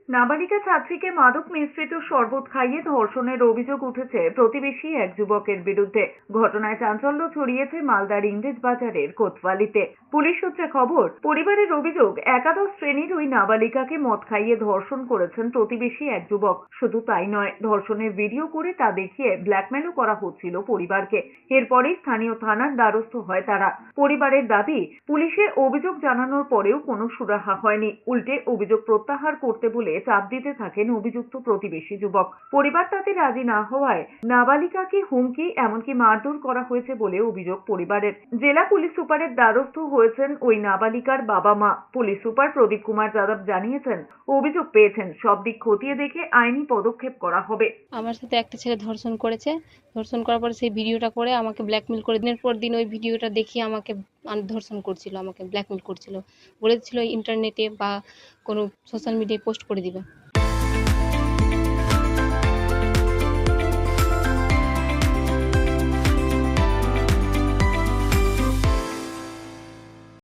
নাবালিকা ছাত্রীকে মাদক মিশ্রিত শরবত খাইয়ে ধর্ষণের অভিযোগ উঠেছে প্রতিবেশী এক যুবকের বিরুদ্ধে। ঘটনায় চাঞ্চল্য ছড়িয়েছে মালদার ইংরেজ বাজারের কোতোয়ালিতে। পুলিশ সূত্রে খবর, পরিবারের অভিযোগ একাদশ শ্রেণীর ওই নাবালিকাকে মদ খাইয়ে ধর্ষণ করেছেন প্রতিবেশী এক যুবক। শুধু তাই নয়, ধর্ষণের ভিডিও করে তা দেখিয়ে ব্ল্যাকমেলও করা হচ্ছিল পরিবারকে। এরপরেই স্থানীয় থানার দ্বারস্থ হয় তারা। পরিবারের দাবি, পুলিশে অভিযোগ জানানোর পরেও কোনো সুরাহা হয়নি, উল্টে অভিযোগ প্রত্যাহার করতে বলে চাপ দিতে থাকেন অভিযুক্ত প্রতিবেশী যুবক। পরিবার তাতে রাজি না হওয়ায় নাবালিকাকে হুমকি এমনকি মারধর করা হয়েছে বলে অভিযোগ পরিবারের। জেলা পুলিশ সুপারের দ্বারস্থ হয়েছেন ওই নাবালিকার বাবা মা। পুলিশ সুপার প্রদীপ কুমার যাদব জানিয়েছেন, অভিযোগ পেয়েছেন, সব দিক খতিয়ে দেখে আইনি পদক্ষেপ করা হবে। আমার সাথে একটা ছেলে ধর্ষণ করেছে। ধর্ষণ করার পরে সেই ভিডিওটা করে আমাকে ব্ল্যাকমেল করে, দিনের পর দিন ওই ভিডিওটা দেখিয়ে আমাকে ধর্ষণ করছিল, আমাকে ব্ল্যাকমেল করছিল, বলেছিল ইন্টারনেটে বা কোনো সোশ্যাল মিডিয়ায় পোস্ট করে দিবে।